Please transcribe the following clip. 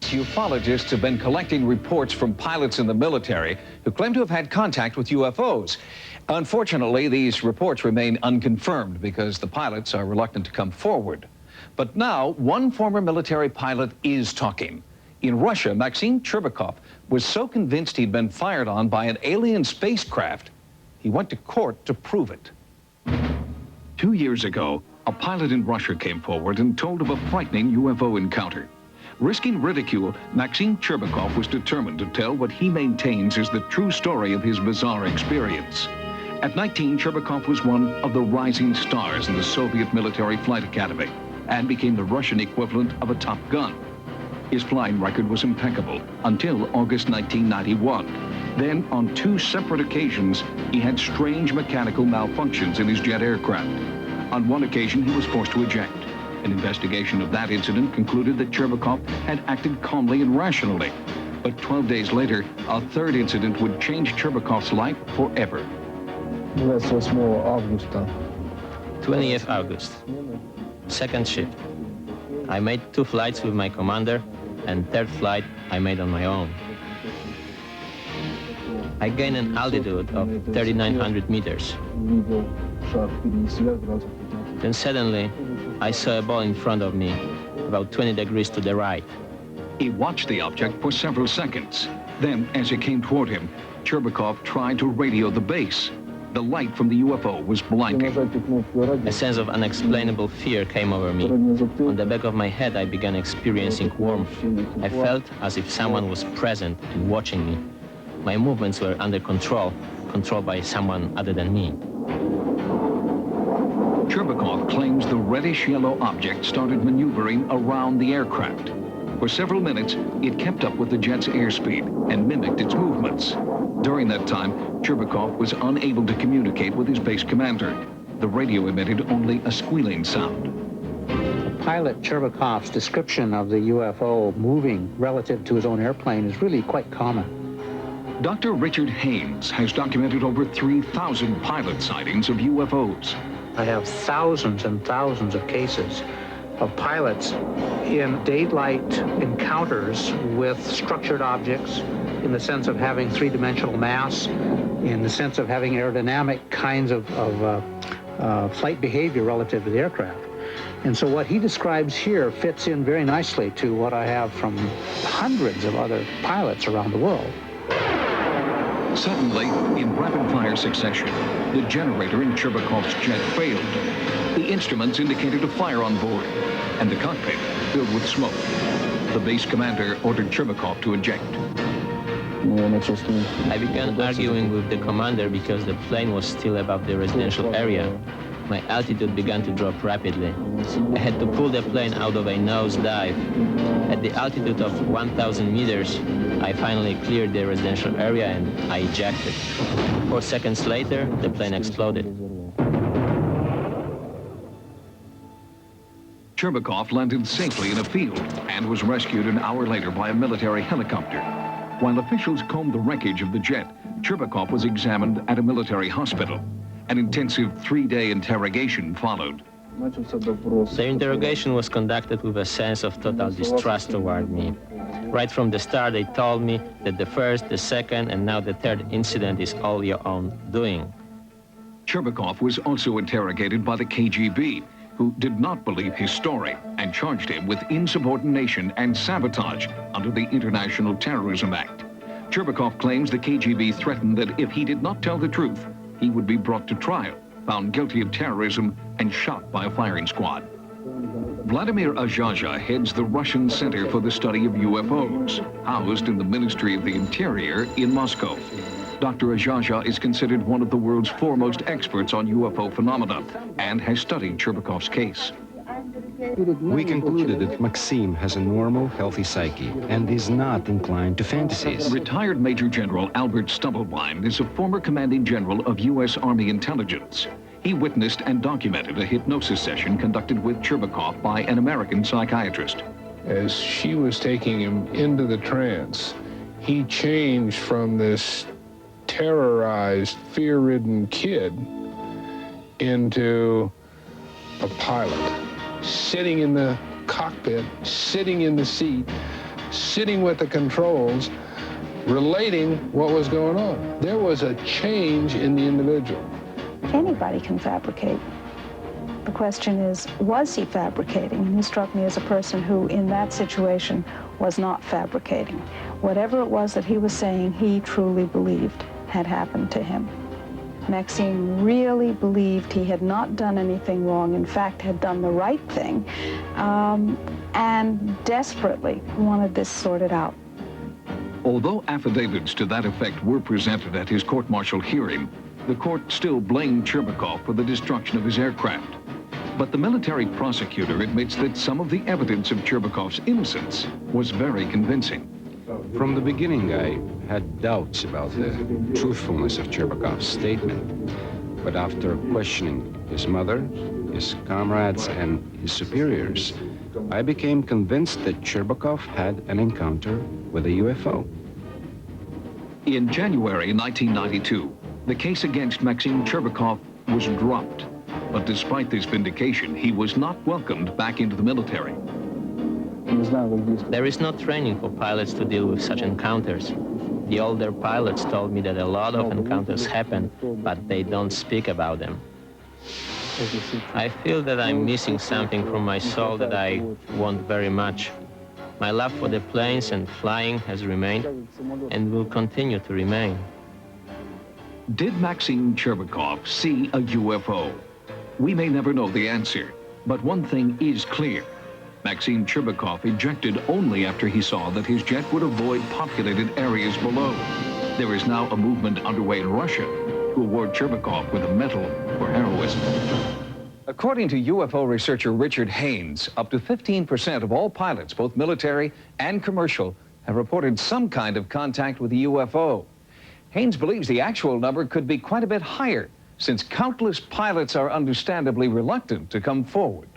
Ufologists have been collecting reports from pilots in the military who claim to have had contact with UFOs. Unfortunately, these reports remain unconfirmed because the pilots are reluctant to come forward. But now, one former military pilot is talking. In Russia, Maxim Cherbakov was so convinced he'd been fired on by an alien spacecraft, he went to court to prove it. 2 years ago, a pilot in Russia came forward and told of a frightening UFO encounter. Risking ridicule, Maxim Cherbakov was determined to tell what he maintains is the true story of his bizarre experience. At 19, Cherbakov was one of the rising stars in the Soviet Military Flight Academy and became the Russian equivalent of a Top Gun. His flying record was impeccable until August 1991. Then, on 2 separate occasions, he had strange mechanical malfunctions in his jet aircraft. On one occasion, he was forced to eject. An investigation of that incident concluded that Cherbakov had acted calmly and rationally. But 12 days later, a third incident would change Cherbakov's life forever. 20th August, second shift. I made 2 flights with my commander, and third flight I made on my own. I gained an altitude of 3,900 meters. Then suddenly, I saw a ball in front of me, about 20 degrees to the right. He watched the object for several seconds. Then, as it came toward him, Cherbakov tried to radio the base. The light from the UFO was blinding. A sense of unexplainable fear came over me. On the back of my head, I began experiencing warmth. I felt as if someone was present and watching me. My movements were under control, controlled by someone other than me. Cherbakov claims the reddish-yellow object started maneuvering around the aircraft. For several minutes, it kept up with the jet's airspeed and mimicked its movements. During that time, Cherbakov was unable to communicate with his base commander. The radio emitted only a squealing sound. Pilot Cherbakov's description of the UFO moving relative to his own airplane is really quite common. Dr. Richard Haynes has documented over 3,000 pilot sightings of UFOs. I have thousands and thousands of cases of pilots in daylight encounters with structured objects, in the sense of having 3-dimensional mass, in the sense of having aerodynamic kinds of flight behavior relative to the aircraft. And so what he describes here fits in very nicely to what I have from hundreds of other pilots around the world. Suddenly, in rapid-fire succession, the generator in Cherbakov's jet failed. The instruments indicated a fire on board, and the cockpit filled with smoke. The base commander ordered Cherbakov to eject. I began arguing with the commander because the plane was still above the residential area. My altitude began to drop rapidly. I had to pull the plane out of a nosedive. At the altitude of 1,000 meters, I finally cleared the residential area and I ejected. 4 seconds later, the plane exploded. Cherbakov landed safely in a field and was rescued an hour later by a military helicopter. While officials combed the wreckage of the jet, Cherbakov was examined at a military hospital. An intensive 3-day interrogation followed. The interrogation was conducted with a sense of total distrust toward me. Right from the start, they told me that the first, the second, and now the third incident is all your own doing. Cherbakov was also interrogated by the KGB, who did not believe his story and charged him with insubordination and sabotage under the International Terrorism Act. Cherbakov claims the KGB threatened that if he did not tell the truth, he would be brought to trial, found guilty of terrorism, and shot by a firing squad. Vladimir Azhaja heads the Russian Center for the Study of UFOs, housed in the Ministry of the Interior in Moscow. Dr. Azhaja is considered one of the world's foremost experts on UFO phenomena and has studied Cherbakov's case. We concluded that Maxim has a normal, healthy psyche and is not inclined to fantasies. Retired Major General Albert Stubblebine is a former commanding general of U.S. Army intelligence. He witnessed and documented a hypnosis session conducted with Cherbakov by an American psychiatrist. As she was taking him into the trance, he changed from this terrorized, fear-ridden kid into a pilot, sitting in the cockpit, sitting in the seat, sitting with the controls, relating what was going on. There was a change in the individual. Anybody can fabricate. The question is, was he fabricating? And he struck me as a person who, in that situation, was not fabricating. Whatever it was that he was saying, he truly believed had happened to him. Maxime really believed he had not done anything wrong, in fact, had done the right thing, and desperately wanted this sorted out. Although affidavits to that effect were presented at his court-martial hearing, the court still blamed Cherbakov for the destruction of his aircraft. But the military prosecutor admits that some of the evidence of Cherbakov's innocence was very convincing. From the beginning, I had doubts about the truthfulness of Cherbakov's statement. But after questioning his mother, his comrades, and his superiors, I became convinced that Cherbakov had an encounter with a UFO. In January 1992, the case against Maxim Cherbakov was dropped. But despite this vindication, he was not welcomed back into the military. There is no training for pilots to deal with such encounters. The older pilots told me that a lot of encounters happen, but they don't speak about them. I feel that I'm missing something from my soul that I want very much. My love for the planes and flying has remained and will continue to remain. Did Maxim Cherbakov see a UFO? We may never know the answer, but one thing is clear. Maxim Cherbakov ejected only after he saw that his jet would avoid populated areas below. There is now a movement underway in Russia to award Cherbakov with a medal for heroism. According to UFO researcher Richard Haynes, up to 15% of all pilots, both military and commercial, have reported some kind of contact with a UFO. Haynes believes the actual number could be quite a bit higher, since countless pilots are understandably reluctant to come forward.